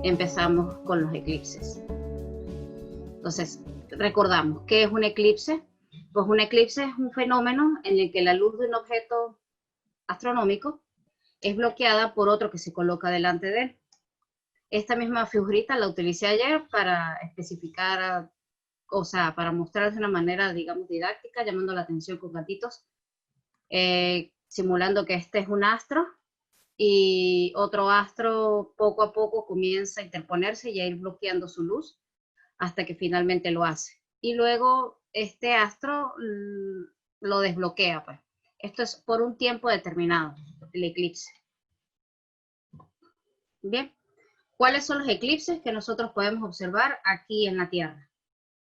empezamos con los eclipses. Entonces, recordamos, ¿qué es un eclipse? Pues un eclipse es un fenómeno en el que la luz de un objeto astronómico es bloqueada por otro que se coloca delante de él. Esta misma figurita la utilicé ayer para especificar, o sea, para mostrar de una manera, digamos, didáctica, llamando la atención con gatitos, simulando que este es un astro y otro astro poco a poco comienza a interponerse y a ir bloqueando su luz hasta que finalmente lo hace. Y luego este astro lo desbloquea, pues. Esto es por un tiempo determinado, el eclipse. Bien, ¿cuáles son los eclipses que nosotros podemos observar aquí en la Tierra?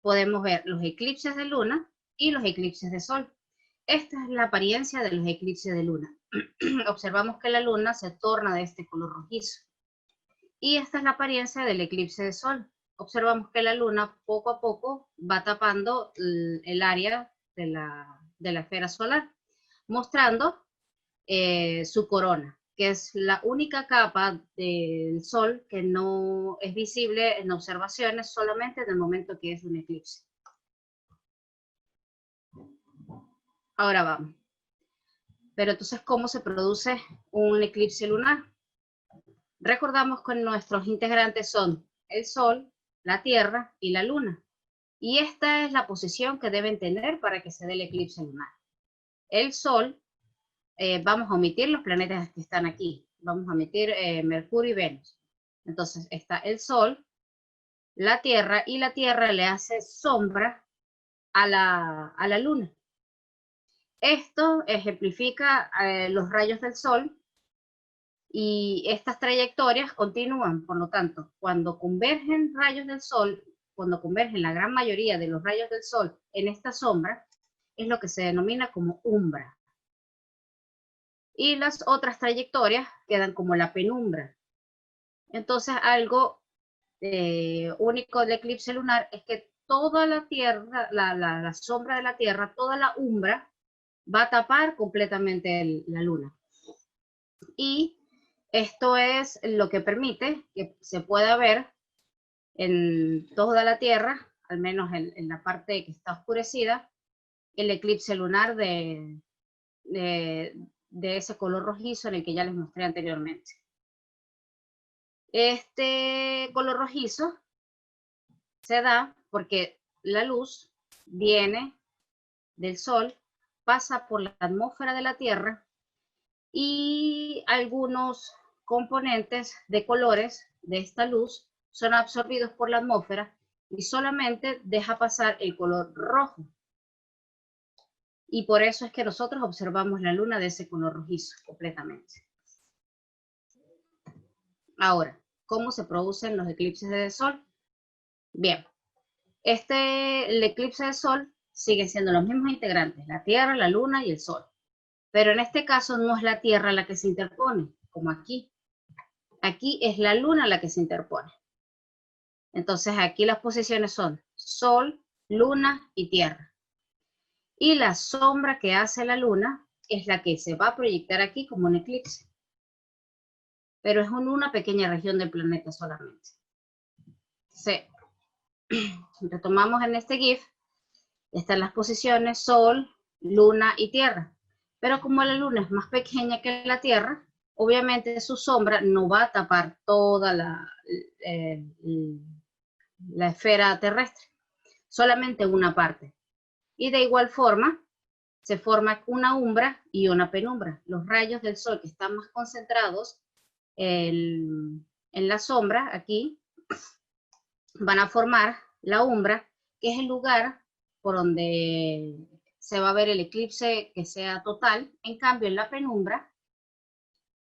Podemos ver los eclipses de luna y los eclipses de sol. Esta es la apariencia de los eclipses de luna. Observamos que la luna se torna de este color rojizo. Y esta es la apariencia del eclipse de sol. Observamos que la luna poco a poco va tapando el área de la esfera solar, mostrando su corona, que es la única capa del sol que no es visible en observaciones solamente en el momento que es un eclipse. Ahora vamos. Pero entonces, ¿cómo se produce un eclipse lunar? Recordamos que nuestros integrantes son el Sol, la Tierra y la Luna. Y esta es la posición que deben tener para que se dé el eclipse lunar. El Sol, vamos a omitir los planetas que están aquí. Vamos a omitir Mercurio y Venus. Entonces está el Sol, la Tierra, y la Tierra le hace sombra a la Luna. Esto ejemplifica los rayos del Sol. Y estas trayectorias continúan, por lo tanto, cuando convergen rayos del Sol, cuando convergen la gran mayoría de los rayos del Sol en esta sombra, es lo que se denomina como umbra. Y las otras trayectorias quedan como la penumbra. Entonces, algo único del eclipse lunar es que toda la Tierra, la sombra de la Tierra, toda la umbra, va a tapar completamente la Luna. Y esto es lo que permite que se pueda ver en toda la Tierra, al menos en la parte que está oscurecida, el eclipse lunar de ese color rojizo en el que ya les mostré anteriormente. Este color rojizo se da porque la luz viene del Sol, pasa por la atmósfera de la Tierra y algunos componentes de colores de esta luz son absorbidos por la atmósfera y solamente deja pasar el color rojo. Y por eso es que nosotros observamos la luna de ese color rojizo completamente. Ahora, ¿cómo se producen los eclipses de sol? Bien, el eclipse de sol sigue siendo los mismos integrantes, la Tierra, la Luna y el Sol. Pero en este caso no es la Tierra la que se interpone, como aquí. Aquí es la Luna la que se interpone. Entonces aquí las posiciones son Sol, Luna y Tierra. Y la sombra que hace la Luna es la que se va a proyectar aquí como un eclipse. Pero es en una pequeña región del planeta solamente. Sí. Retomamos en este GIF. Están las posiciones Sol, Luna y Tierra. Pero como la Luna es más pequeña que la Tierra, obviamente su sombra no va a tapar toda la esfera terrestre, solamente una parte. Y de igual forma, se forma una umbra y una penumbra. Los rayos del Sol que están más concentrados en la sombra, aquí, van a formar la umbra, que es el lugar por donde se va a ver el eclipse que sea total. En cambio, en la penumbra,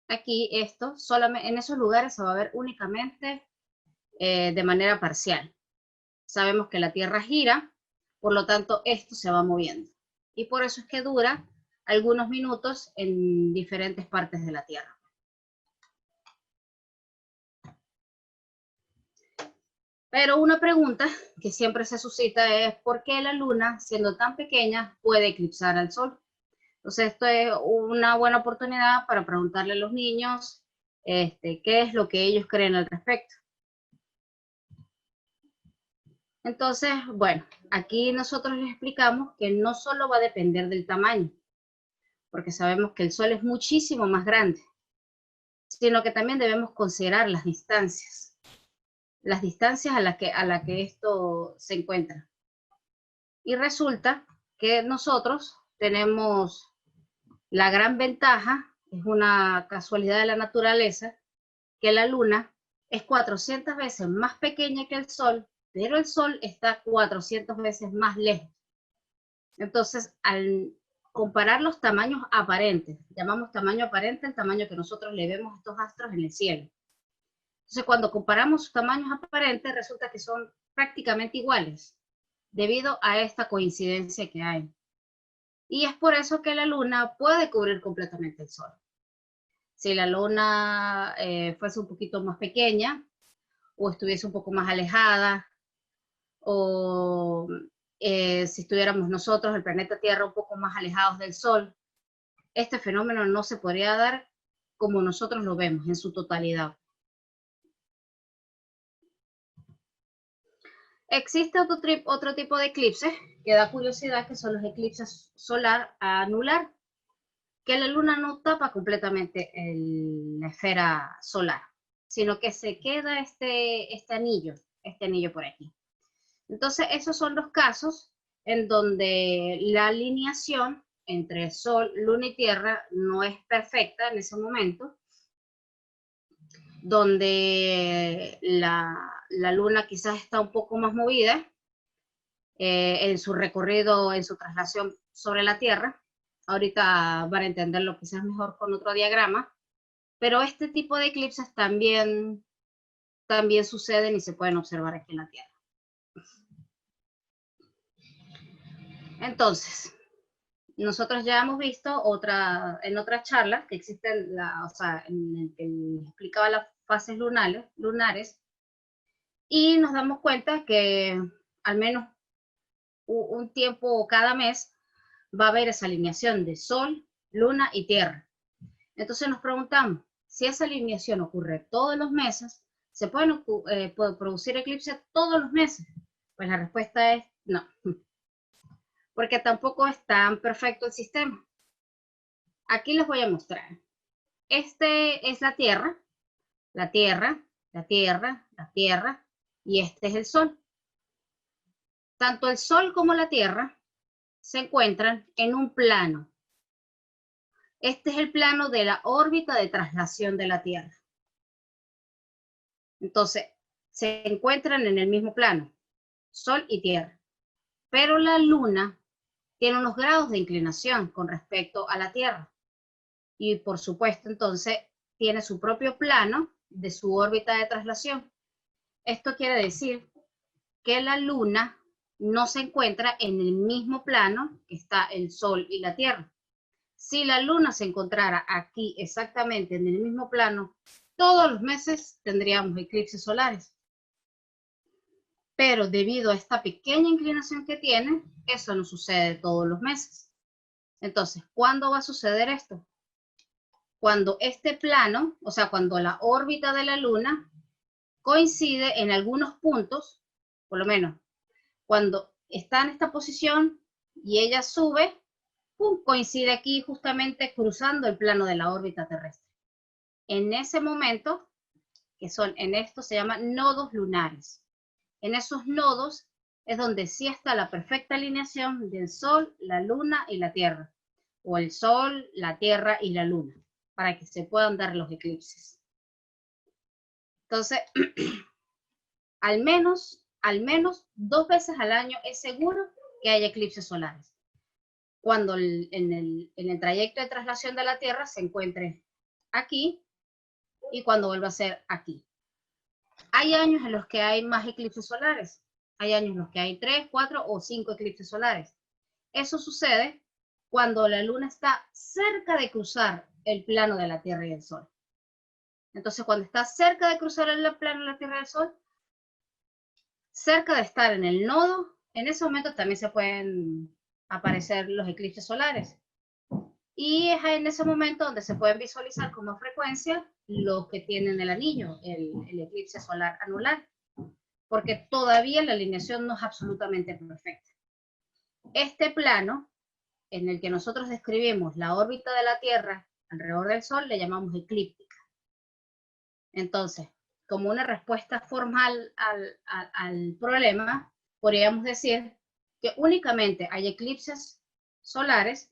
aquí solamente en esos lugares se va a ver únicamente de manera parcial. Sabemos que la Tierra gira, por lo tanto esto se va moviendo. Y por eso es que dura algunos minutos en diferentes partes de la Tierra. Pero una pregunta que siempre se suscita es ¿por qué la Luna, siendo tan pequeña, puede eclipsar al Sol? Entonces esto es una buena oportunidad para preguntarle a los niños qué es lo que ellos creen al respecto. Entonces, bueno, aquí nosotros les explicamos que no solo va a depender del tamaño, porque sabemos que el Sol es muchísimo más grande, sino que también debemos considerar las distancias a la que esto se encuentra. Y resulta que nosotros tenemos la gran ventaja, es una casualidad de la naturaleza, que la Luna es 400 veces más pequeña que el Sol, pero el Sol está 400 veces más lejos. Entonces, al comparar los tamaños aparentes, llamamos tamaño aparente el tamaño que nosotros le vemos a estos astros en el cielo. Entonces, cuando comparamos sus tamaños aparentes, resulta que son prácticamente iguales, debido a esta coincidencia que hay. Y es por eso que la Luna puede cubrir completamente el Sol. Si la Luna fuese un poquito más pequeña, o estuviese un poco más alejada, o si estuviéramos nosotros, el planeta Tierra, un poco más alejados del Sol, este fenómeno no se podría dar como nosotros lo vemos en su totalidad. Existe otro tipo de eclipses que da curiosidad, que son los eclipses solar anular, que la Luna no tapa completamente la esfera solar, sino que se queda este anillo por aquí. Entonces, esos son los casos en donde la alineación entre Sol, Luna y Tierra no es perfecta en ese momento, donde la Luna quizás está un poco más movida en su recorrido, en su traslación sobre la Tierra. Ahorita van a entenderlo quizás mejor con otro diagrama, pero este tipo de eclipses también suceden y se pueden observar aquí en la Tierra. Entonces, nosotros ya hemos visto en otras charlas que existen, en el que explicaba las fases lunares, y nos damos cuenta que al menos un tiempo cada mes va a haber esa alineación de Sol, Luna y Tierra. Entonces nos preguntamos, si esa alineación ocurre todos los meses, ¿se pueden producir eclipses todos los meses? Pues la respuesta es no, porque tampoco es tan perfecto el sistema. Aquí les voy a mostrar. Este es la Tierra, la Tierra, la Tierra, la Tierra, y este es el Sol. Tanto el Sol como la Tierra se encuentran en un plano. Este es el plano de la órbita de traslación de la Tierra. Entonces, se encuentran en el mismo plano, Sol y Tierra. Pero la Luna tiene unos grados de inclinación con respecto a la Tierra. Y por supuesto, entonces, tiene su propio plano de su órbita de traslación. Esto quiere decir que la Luna no se encuentra en el mismo plano que está el Sol y la Tierra. Si la Luna se encontrara aquí exactamente en el mismo plano, todos los meses tendríamos eclipses solares. Pero debido a esta pequeña inclinación que tiene, eso no sucede todos los meses. Entonces, ¿cuándo va a suceder esto? Cuando este plano, o sea, cuando la órbita de la Luna coincide en algunos puntos, por lo menos cuando está en esta posición y ella sube, ¡pum!, coincide aquí justamente cruzando el plano de la órbita terrestre. En ese momento, en esto se llaman nodos lunares. En esos nodos es donde sí está la perfecta alineación del Sol, la Luna y la Tierra, o el Sol, la Tierra y la Luna, para que se puedan dar los eclipses. Entonces, al menos 2 veces al año es seguro que haya eclipses solares. Cuando en el trayecto de traslación de la Tierra se encuentre aquí y cuando vuelva a ser aquí. Hay años en los que hay más eclipses solares. Hay años en los que hay 3, 4 o 5 eclipses solares. Eso sucede cuando la Luna está cerca de cruzar el plano de la Tierra y el Sol. Entonces, cuando está cerca de cruzar el plano de la Tierra y el Sol, cerca de estar en el nodo, en ese momento también se pueden aparecer los eclipses solares. Y es en ese momento donde se pueden visualizar con más frecuencia los que tienen el anillo, el eclipse solar anular. porque todavía la alineación no es absolutamente perfecta. Este plano, en el que nosotros describimos la órbita de la Tierra alrededor del Sol, le llamamos eclíptica. Entonces, como una respuesta formal al problema, podríamos decir que únicamente hay eclipses solares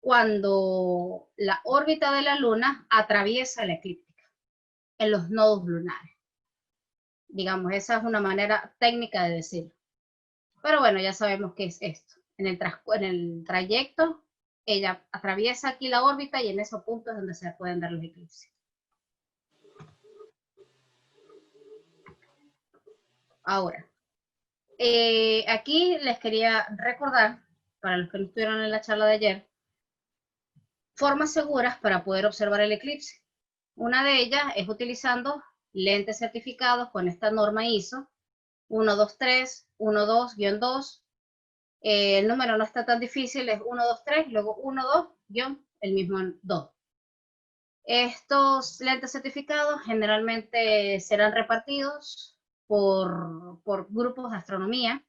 cuando la órbita de la Luna atraviesa la eclíptica en los nodos lunares. Digamos, esa es una manera técnica de decirlo. Pero bueno, ya sabemos qué es esto. En el trayecto, ella atraviesa aquí la órbita y en esos puntos es donde se pueden dar los eclipses. Ahora, aquí les quería recordar, para los que no estuvieron en la charla de ayer, formas seguras para poder observar el eclipse. Una de ellas es utilizando lentes certificados con esta norma ISO 123, 12-2. El número no está tan difícil, es 123, luego 12, el mismo 2. Estos lentes certificados generalmente serán repartidos por grupos de astronomía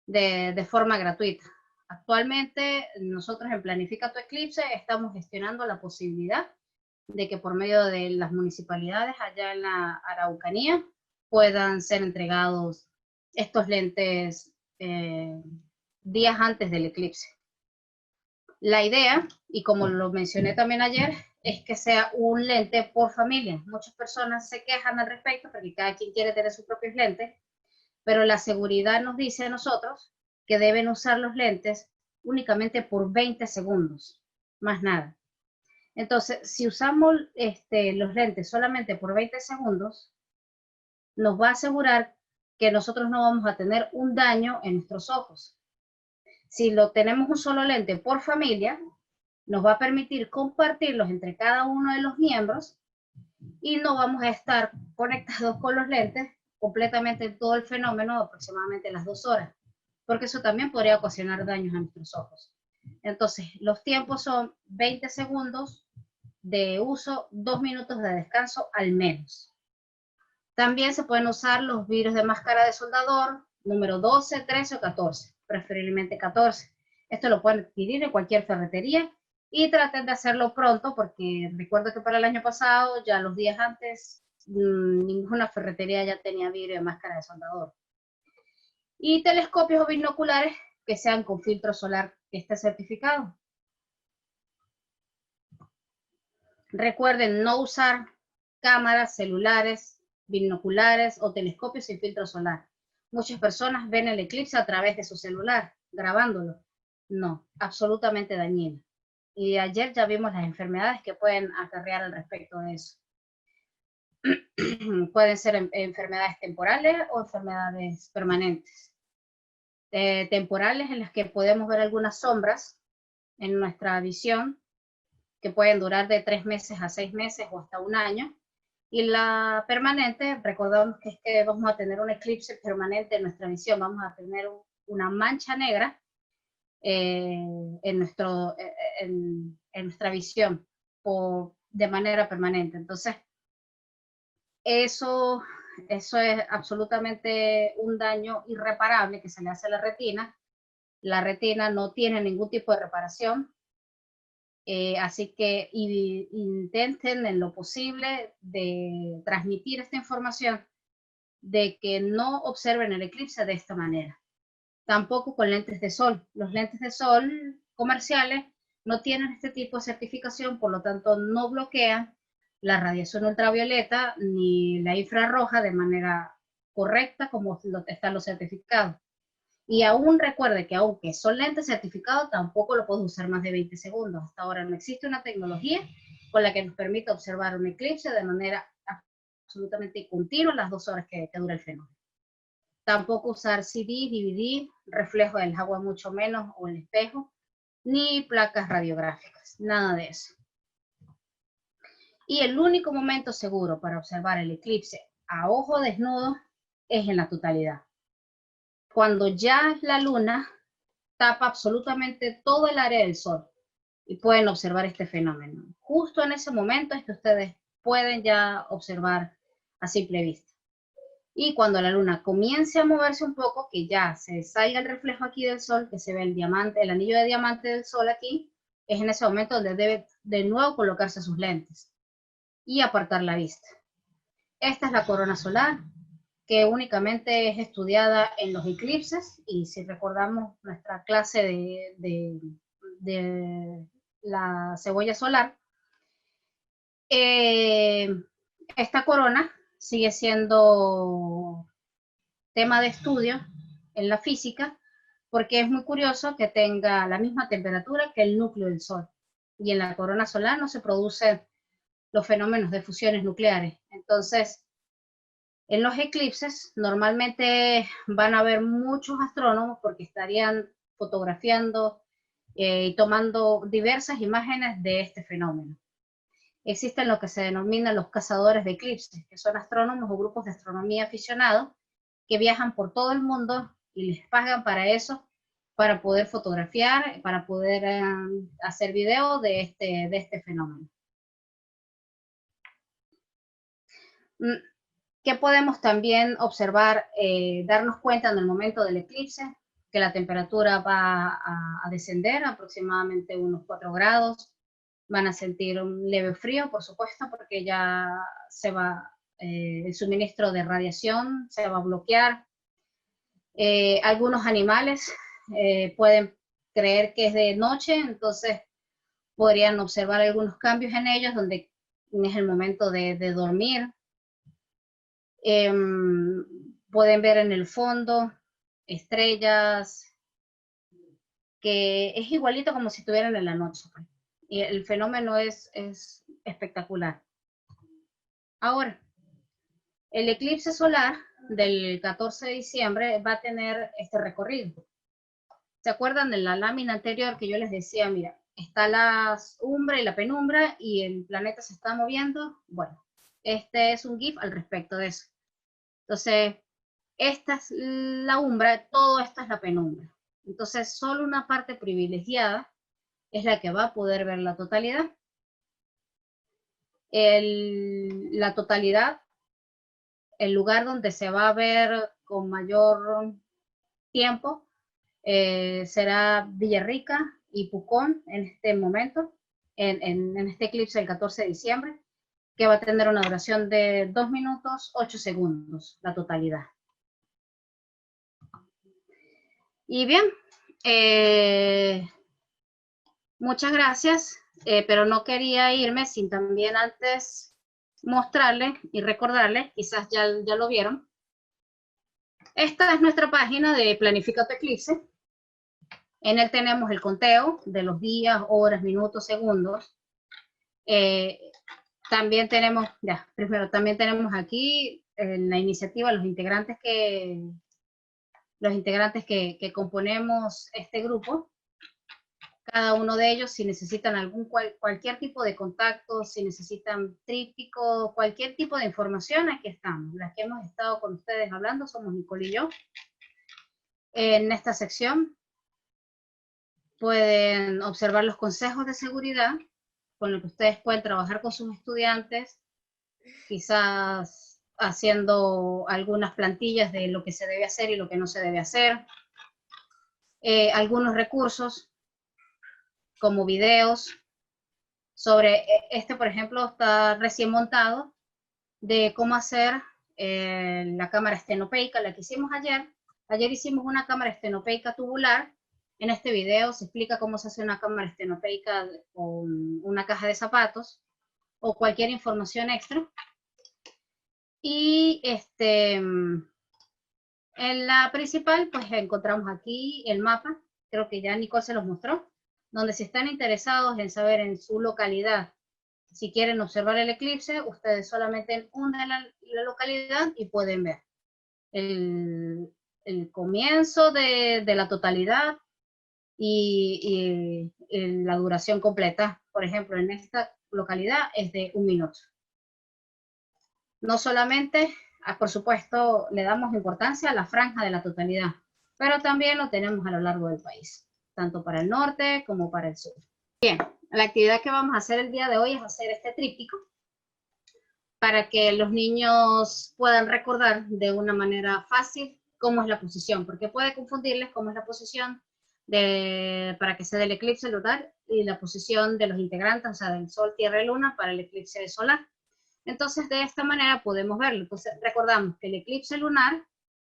de forma gratuita. Actualmente nosotros en Planifica tu Eclipse estamos gestionando la posibilidad de que por medio de las municipalidades allá en la Araucanía puedan ser entregados estos lentes días antes del eclipse. La idea, y como lo mencioné también ayer, es que sea un lente por familia. Muchas personas se quejan al respecto porque cada quien quiere tener sus propios lentes, pero la seguridad nos dice a nosotros que deben usar los lentes únicamente por 20 segundos, más nada. Entonces, si usamos los lentes solamente por 20 segundos, nos va a asegurar que nosotros no vamos a tener un daño en nuestros ojos. Si lo tenemos un solo lente por familia, nos va a permitir compartirlos entre cada uno de los miembros y no vamos a estar conectados con los lentes completamente todo el fenómeno aproximadamente las 2 horas, porque eso también podría ocasionar daños a nuestros ojos. Entonces, los tiempos son 20 segundos de uso, 2 minutos de descanso al menos. También se pueden usar los vidrios de máscara de soldador, número 12, 13 o 14, preferiblemente 14. Esto lo pueden adquirir en cualquier ferretería y traten de hacerlo pronto porque recuerdo que para el año pasado, ya los días antes, ninguna ferretería ya tenía vidrio de máscara de soldador. Y telescopios o binoculares que sean con filtro solar que esté certificado. Recuerden no usar cámaras, celulares, binoculares o telescopios sin filtro solar. Muchas personas ven el eclipse a través de su celular, grabándolo. No, absolutamente dañino. Y ayer ya vimos las enfermedades que pueden acarrear al respecto de eso. Pueden ser enfermedades temporales o enfermedades permanentes. Temporales en las que podemos ver algunas sombras en nuestra visión, que pueden durar de 3 meses a 6 meses o hasta un año. Y la permanente, recordamos que es que vamos a tener un eclipse permanente en nuestra visión, vamos a tener una mancha negra en nuestra visión de manera permanente. Entonces, eso es absolutamente un daño irreparable que se le hace a la retina. La retina no tiene ningún tipo de reparación. Así que intenten en lo posible de transmitir esta información de que no observen el eclipse de esta manera. Tampoco con lentes de sol. Los lentes de sol comerciales no tienen este tipo de certificación, por lo tanto no bloquean la radiación ultravioleta ni la infrarroja de manera correcta como están los certificados. Y aún recuerde que aunque son lentes certificados, tampoco lo puedes usar más de 20 segundos. Hasta ahora no existe una tecnología con la que nos permita observar un eclipse de manera absolutamente continua las 2 horas que dura el fenómeno. Tampoco usar CD, DVD, reflejo del agua mucho menos, o el espejo, ni placas radiográficas, nada de eso. Y el único momento seguro para observar el eclipse a ojo desnudo es en la totalidad. Cuando ya la luna tapa absolutamente todo el área del sol y pueden observar este fenómeno. Justo en ese momento es que ustedes pueden ya observar a simple vista. Y cuando la luna comience a moverse un poco, que ya se salga el reflejo aquí del sol, que se ve el diamante, el anillo de diamante del sol aquí, es en ese momento donde debe de nuevo colocarse sus lentes y apartar la vista. Esta es la corona solar, que únicamente es estudiada en los eclipses, y si recordamos nuestra clase de la cebolla solar, esta corona sigue siendo tema de estudio en la física, porque es muy curioso que tenga la misma temperatura que el núcleo del Sol. Y en la corona solar no se producen los fenómenos de fusiones nucleares. Entonces, en los eclipses normalmente van a haber muchos astrónomos porque estarían fotografiando y tomando diversas imágenes de este fenómeno. Existen lo que se denominan los cazadores de eclipses, que son astrónomos o grupos de astronomía aficionados que viajan por todo el mundo y les pagan para eso, para poder fotografiar, para poder hacer video de este fenómeno. ¿Qué podemos también observar, darnos cuenta en el momento del eclipse? Que la temperatura va a descender aproximadamente unos 4 grados, van a sentir un leve frío, por supuesto, porque ya se va, el suministro de radiación se va a bloquear. Algunos animales pueden creer que es de noche, entonces podrían observar algunos cambios en ellos, donde es el momento de dormir. Pueden ver en el fondo estrellas, que es igualito como si estuvieran en la noche. Y el fenómeno es espectacular. Ahora, el eclipse solar del 14 de diciembre va a tener este recorrido. ¿Se acuerdan de la lámina anterior que yo les decía? Mira, está la umbra y la penumbra y el planeta se está moviendo. Bueno, este es un GIF al respecto de eso. Entonces, esta es la umbra, todo esto es la penumbra. Entonces, solo una parte privilegiada es la que va a poder ver la totalidad. La totalidad, el lugar donde se va a ver con mayor tiempo, será Villarrica y Pucón en este momento, en este eclipse del 14 de diciembre, que va a tener una duración de 2 minutos 8 segundos, la totalidad. Y bien, muchas gracias, pero no quería irme sin también antes mostrarles y recordarles, quizás ya lo vieron. Esta es nuestra página de Planifica tu Eclipse. En él tenemos el conteo de los días, horas, minutos, segundos. También tenemos, también tenemos aquí en la iniciativa los integrantes que componemos este grupo. Cada uno de ellos, si necesitan cualquier tipo de contacto, si necesitan tríptico, cualquier tipo de información, aquí estamos. Las que hemos estado con ustedes hablando somos Nicole y yo. En esta sección pueden observar los consejos de seguridad con los que ustedes pueden trabajar con sus estudiantes, quizás haciendo algunas plantillas de lo que se debe hacer y lo que no se debe hacer. Algunos recursos como videos. Sobre por ejemplo, está recién montado de cómo hacer la cámara estenopeica, la que hicimos ayer. Ayer hicimos una cámara estenopeica tubular. En este video se explica cómo se hace una cámara estenopeica con una caja de zapatos o cualquier información extra. Y en la principal, pues encontramos aquí el mapa, creo que ya Nicole se los mostró, donde si están interesados en saber en su localidad, si quieren observar el eclipse, ustedes solamente hunden la localidad y pueden ver el comienzo de la totalidad y la duración completa. Por ejemplo, en esta localidad es de 1 minuto. No solamente, por supuesto, le damos importancia a la franja de la totalidad, pero también lo tenemos a lo largo del país, tanto para el norte como para el sur. Bien, la actividad que vamos a hacer el día de hoy es hacer este tríptico. para que los niños puedan recordar de una manera fácil cómo es la posición, porque puede confundirles cómo es la posición para que se dé el eclipse lunar y la posición de los integrantes, o sea, del Sol, Tierra y Luna para el eclipse solar. Entonces, de esta manera podemos verlo. Entonces, recordamos que el eclipse lunar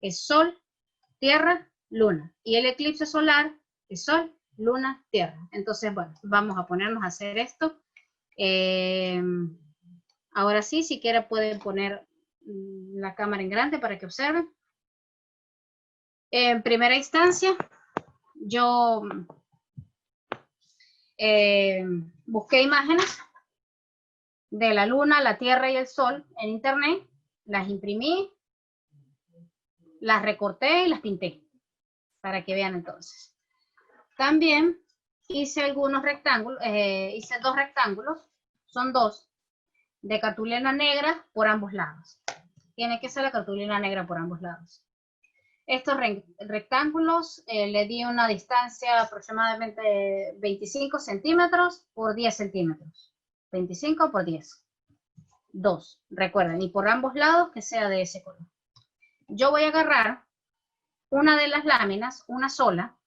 es Sol, Tierra, Luna, y el eclipse solar es Sol, Luna, Tierra. Entonces, bueno, vamos a ponernos a hacer esto. Ahora sí, si quieren pueden poner la cámara en grande para que observen. En primera instancia, yo busqué imágenes de la Luna, la Tierra y el Sol en internet, las imprimí, las recorté y las pinté, para que vean entonces. También hice algunos rectángulos, hice 2 rectángulos, son 2, de cartulina negra por ambos lados. Tiene que ser la cartulina negra por ambos lados. Estos rectángulos le di una distancia aproximadamente 25 centímetros por 10 centímetros. 25 por 10. 2, recuerden, y por ambos lados que sea de ese color. Yo voy a agarrar una de las láminas, una sola,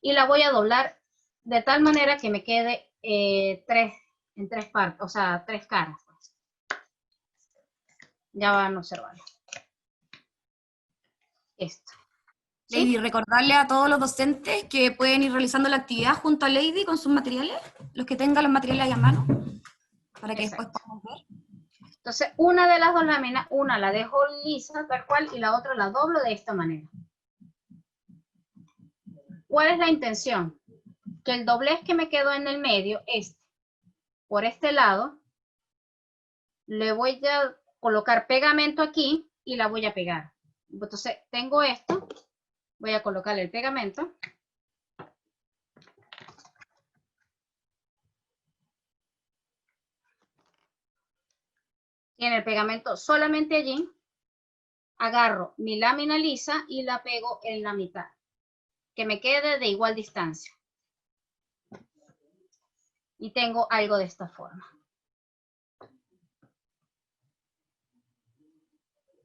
y la voy a doblar de tal manera que me quede en 3 partes, o sea, 3 caras. Ya van a observarlo. Esto. ¿Sí? Lady, recordarle a todos los docentes que pueden ir realizando la actividad junto a Lady con sus materiales, los que tengan los materiales ahí a mano, para que Exacto. después podamos ver. Entonces, una de las 2 láminas, una la dejo lisa, tal cual, y la otra la doblo de esta manera. ¿Cuál es la intención? Que el doblez que me quedó en el medio, por este lado, le voy a colocar pegamento aquí y la voy a pegar. Entonces, tengo esto, voy a colocarle el pegamento. Tiene el pegamento solamente allí. Agarro mi lámina lisa y la pego en la mitad, que me quede de igual distancia. Y tengo algo de esta forma.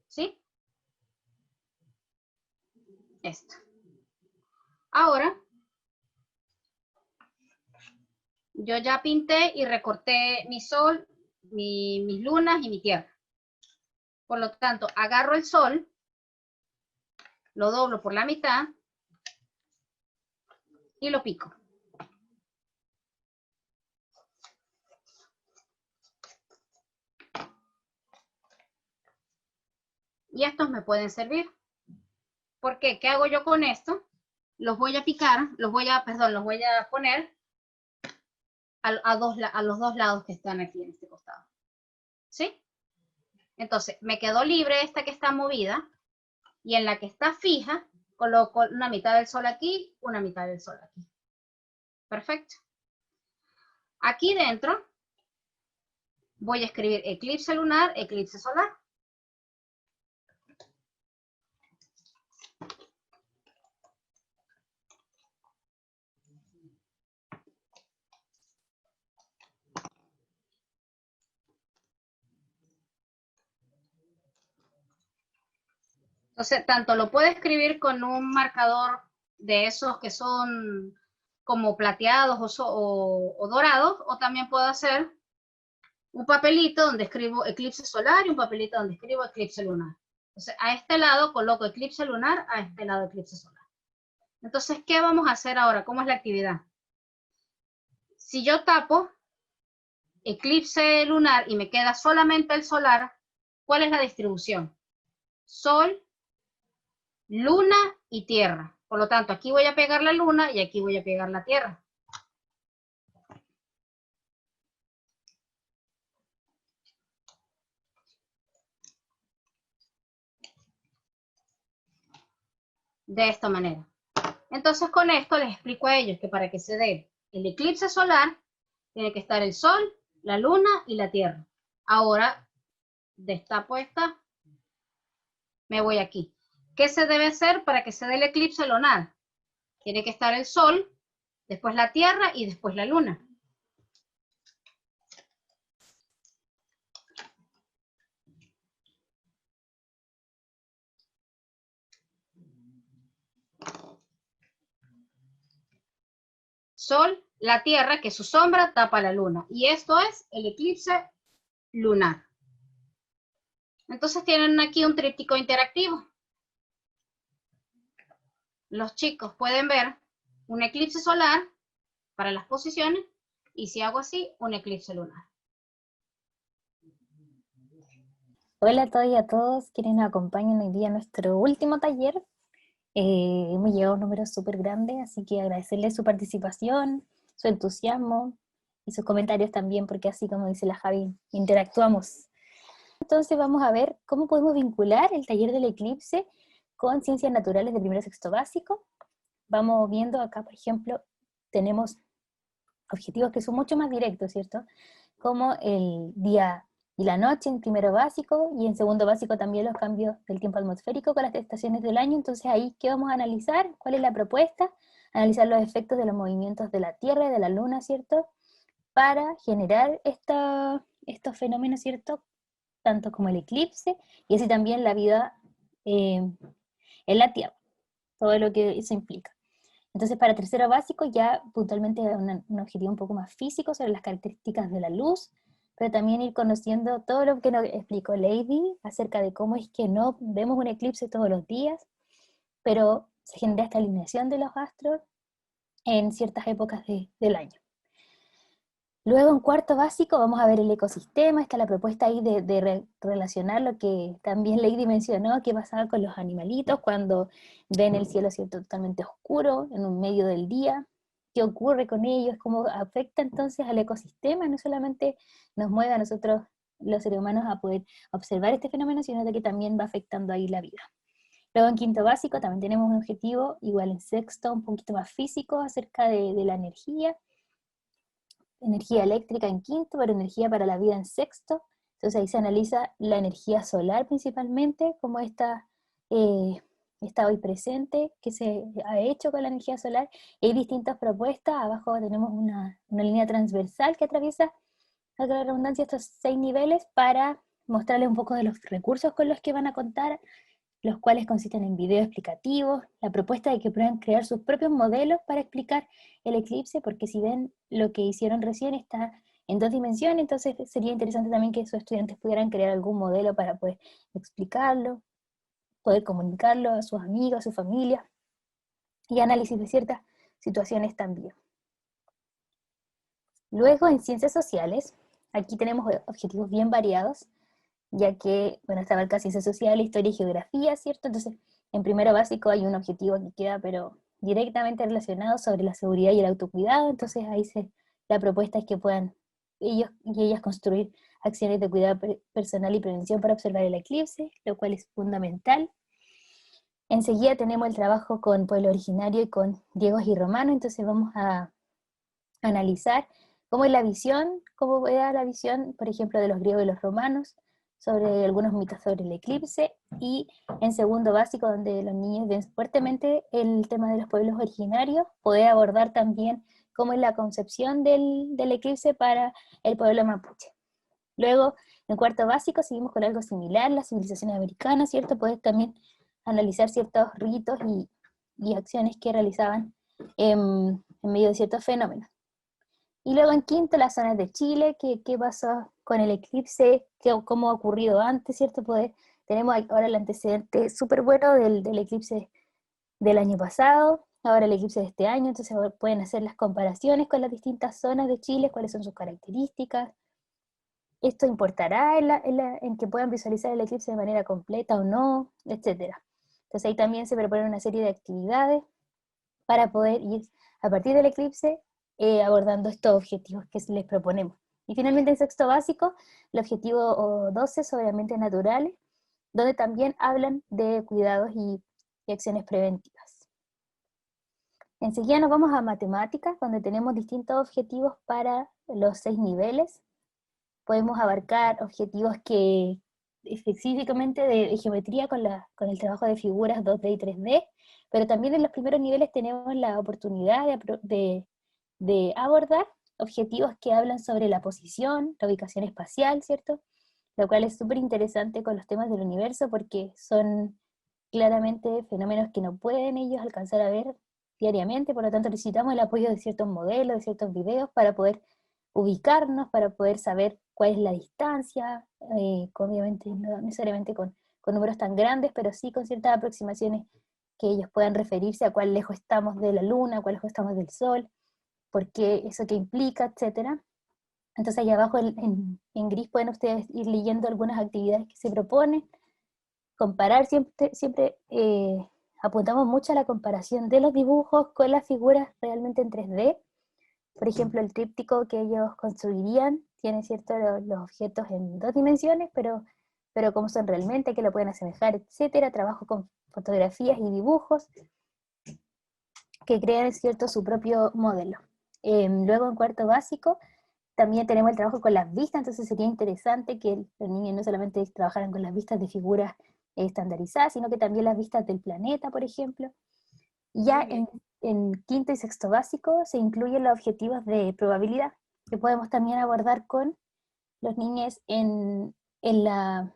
¿Sí? Esto. Ahora, yo ya pinté y recorté mi sol, mis lunas y mi tierra. Por lo tanto, agarro el sol, lo doblo por la mitad y lo pico. Y estos me pueden servir. ¿Por qué? ¿Qué hago yo con esto? Los voy a picar, los voy a poner a los 2 lados que están aquí en este costado. ¿Sí? Entonces, me quedó libre esta que está movida, y en la que está fija, coloco una mitad del sol aquí, una mitad del sol aquí. Perfecto. Aquí dentro voy a escribir eclipse lunar, eclipse solar. Entonces, tanto lo puedo escribir con un marcador de esos que son como plateados o dorados, o también puedo hacer un papelito donde escribo eclipse solar y un papelito donde escribo eclipse lunar. Entonces, a este lado coloco eclipse lunar, a este lado eclipse solar. Entonces, ¿qué vamos a hacer ahora? ¿Cómo es la actividad? Si yo tapo eclipse lunar y me queda solamente el solar, ¿cuál es la distribución? Sol, Luna y Tierra. Por lo tanto, aquí voy a pegar la Luna y aquí voy a pegar la Tierra. De esta manera. Entonces, con esto les explico a ellos que para que se dé el eclipse solar, tiene que estar el Sol, la Luna y la Tierra. Ahora, destapo esta, me voy aquí. ¿Qué se debe hacer para que se dé el eclipse lunar? Tiene que estar el Sol, después la Tierra y después la Luna. Sol, la Tierra, que su sombra tapa la Luna. Y esto es el eclipse lunar. Entonces tienen aquí un tríptico interactivo. Los chicos pueden ver un eclipse solar para las posiciones y si hago así, un eclipse lunar. Hola a todas y a todos quienes nos acompañan hoy día en nuestro último taller. Hemos llegado a un número súper grande, así que agradecerles su participación, su entusiasmo y sus comentarios también, porque así como dice la Javi, interactuamos. Entonces vamos a ver cómo podemos vincular el taller del eclipse con ciencias naturales de primero a sexto básico. Vamos viendo acá, por ejemplo, tenemos objetivos que son mucho más directos, ¿cierto? Como el día y la noche en primero básico, y en segundo básico también los cambios del tiempo atmosférico con las estaciones del año. Entonces ahí, ¿qué vamos a analizar? ¿Cuál es la propuesta? Analizar los efectos de los movimientos de la Tierra y de la Luna, ¿cierto? Para generar estos fenómenos, ¿cierto? Tanto como el eclipse, y así también la vida en la Tierra, todo lo que eso implica. Entonces, para tercero básico ya puntualmente un objetivo un poco más físico sobre las características de la luz, pero también ir conociendo todo lo que nos explicó Lady acerca de cómo es que no vemos un eclipse todos los días, pero se genera esta alineación de los astros en ciertas épocas del año. Luego en cuarto básico vamos a ver el ecosistema. Está la propuesta ahí de relacionar lo que también Lady mencionó, que pasaba con los animalitos cuando ven el cielo, ¿cierto?, totalmente oscuro en un medio del día. ¿Qué ocurre con ellos? ¿Cómo afecta entonces al ecosistema? No solamente nos mueve a nosotros los seres humanos a poder observar este fenómeno, sino de que también va afectando ahí la vida. Luego en quinto básico también tenemos un objetivo, igual en sexto, un poquito más físico, acerca de la energía eléctrica en quinto, pero energía para la vida en sexto. Entonces ahí se analiza la energía solar principalmente, cómo está hoy presente, qué se ha hecho con la energía solar. Y hay distintas propuestas. Abajo tenemos una línea transversal que atraviesa, a la redundancia, estos 6 niveles para mostrarles un poco de los recursos con los que van a contar, los cuales consisten en videos explicativos, la propuesta de que puedan crear sus propios modelos para explicar el eclipse, porque si ven lo que hicieron recién está en 2 dimensiones, entonces sería interesante también que sus estudiantes pudieran crear algún modelo para poder explicarlo, poder comunicarlo a sus amigos, a su familia, y análisis de ciertas situaciones también. Luego en ciencias sociales, aquí tenemos objetivos bien variados, ya que, bueno, esta abarca ciencias sociales, historia y geografía, ¿cierto? Entonces, en primero básico hay un objetivo que queda, pero directamente relacionado sobre la seguridad y el autocuidado. Entonces ahí la propuesta es que puedan ellos y ellas construir acciones de cuidado personal y prevención para observar el eclipse, lo cual es fundamental. Enseguida tenemos el trabajo con pueblo originario y con griegos y romanos. Entonces vamos a analizar cómo es la visión, cómo era la visión, por ejemplo, de los griegos y los romanos, sobre algunos mitos sobre el eclipse, y en segundo básico, donde los niños ven fuertemente el tema de los pueblos originarios, poder abordar también cómo es la concepción del eclipse para el pueblo mapuche. Luego, en cuarto básico, seguimos con algo similar, las civilizaciones americanas, ¿cierto? Poder también analizar ciertos ritos y acciones que realizaban en medio de ciertos fenómenos. Y luego en quinto, las zonas de Chile, qué pasó con el eclipse, cómo ha ocurrido antes, ¿cierto? Tenemos ahora el antecedente súper bueno del eclipse del año pasado, ahora el eclipse de este año, entonces pueden hacer las comparaciones con las distintas zonas de Chile, cuáles son sus características. Esto importará en que puedan visualizar el eclipse de manera completa o no, etc. Entonces ahí también se proponen una serie de actividades para poder ir a partir del eclipse abordando estos objetivos que les proponemos. Y finalmente en sexto básico, el objetivo 12 sobre ambientes naturales, donde también hablan de cuidados y acciones preventivas. Enseguida nos vamos a matemáticas, donde tenemos distintos objetivos para los 6 niveles. Podemos abarcar objetivos que específicamente de geometría con el trabajo de figuras 2D y 3D, pero también en los primeros niveles tenemos la oportunidad de abordar objetivos que hablan sobre la posición, la ubicación espacial, ¿cierto? Lo cual es súper interesante con los temas del universo porque son claramente fenómenos que no pueden ellos alcanzar a ver diariamente, por lo tanto necesitamos el apoyo de ciertos modelos, de ciertos videos para poder ubicarnos, para poder saber cuál es la distancia, obviamente no necesariamente con números tan grandes, pero sí con ciertas aproximaciones que ellos puedan referirse a cuán lejos estamos de la luna, cuán lejos estamos del sol, por qué eso que implica, etcétera. Entonces ahí abajo en gris pueden ustedes ir leyendo algunas actividades que se proponen, comparar, siempre apuntamos mucho a la comparación de los dibujos con las figuras realmente en 3D. Por ejemplo, el tríptico que ellos construirían tiene cierto los objetos en 2 dimensiones, pero cómo son realmente, que lo pueden asemejar, etcétera. Trabajo con fotografías y dibujos que crean, cierto, su propio modelo. Luego en cuarto básico también tenemos el trabajo con las vistas, entonces sería interesante que los niños no solamente trabajaran con las vistas de figuras estandarizadas, sino que también las vistas del planeta, por ejemplo. Ya en quinto y sexto básico se incluyen los objetivos de probabilidad, que podemos también abordar con los niños en la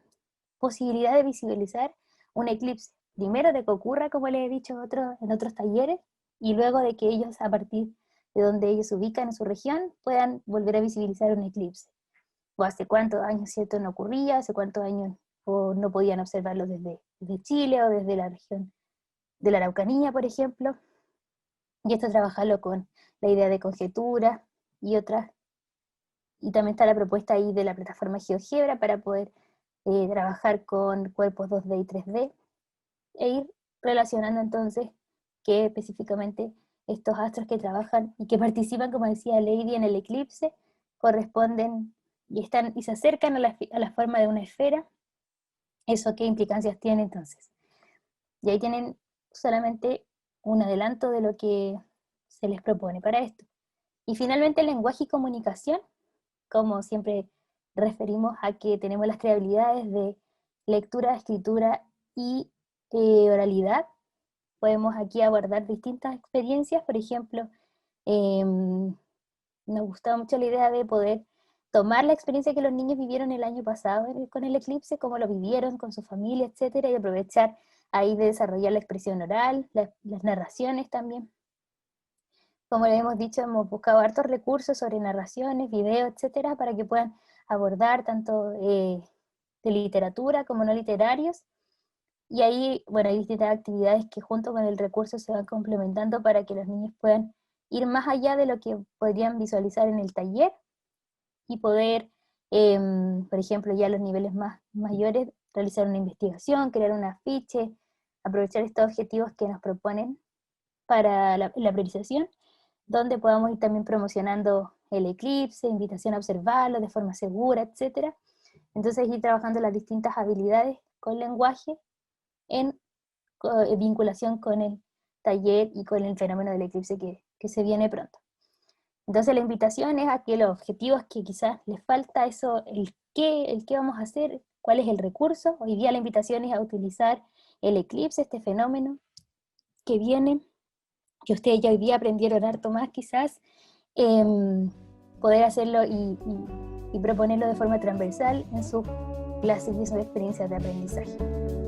posibilidad de visibilizar un eclipse. Primero de que ocurra, como les he dicho en otros talleres, y luego de que ellos, a partir de donde ellos se ubican en su región, puedan volver a visibilizar un eclipse. O hace cuántos años, ¿cierto?, no ocurría, hace cuántos años o no podían observarlo desde Chile o desde la región de la Araucanía, por ejemplo. Y esto trabajarlo con la idea de conjetura y otras. Y también está la propuesta ahí de la plataforma GeoGebra para poder trabajar con cuerpos 2D y 3D e ir relacionando entonces que específicamente estos astros que trabajan y que participan, como decía Lady, en el eclipse, corresponden y se acercan a la forma de una esfera. ¿Eso qué implicancias tiene entonces? Y ahí tienen solamente un adelanto de lo que se les propone para esto. Y finalmente el lenguaje y comunicación, como siempre referimos a que tenemos las 3 habilidades de lectura, escritura y oralidad. Podemos aquí abordar distintas experiencias, por ejemplo, nos gustaba mucho la idea de poder tomar la experiencia que los niños vivieron el año pasado con el eclipse, cómo lo vivieron con su familia, etcétera, y aprovechar ahí de desarrollar la expresión oral, las narraciones también. Como les hemos dicho, hemos buscado hartos recursos sobre narraciones, videos, etcétera, para que puedan abordar tanto de literatura como no literarios. Y ahí, bueno, hay distintas actividades que junto con el recurso se van complementando para que los niños puedan ir más allá de lo que podrían visualizar en el taller y poder, por ejemplo, ya a los niveles más mayores, realizar una investigación, crear un afiche, aprovechar estos objetivos que nos proponen para la priorización, donde podamos ir también promocionando el eclipse, invitación a observarlo de forma segura, etc. Entonces ir trabajando las distintas habilidades con lenguaje en vinculación con el taller y con el fenómeno del eclipse que se viene pronto. Entonces la invitación es a que los objetivos que quizás les falta, eso, el qué vamos a hacer, cuál es el recurso. Hoy día la invitación es a utilizar el eclipse, este fenómeno que viene, que ustedes ya hoy día aprendieron harto más quizás, poder hacerlo y proponerlo de forma transversal en sus clases y sus experiencias de aprendizaje.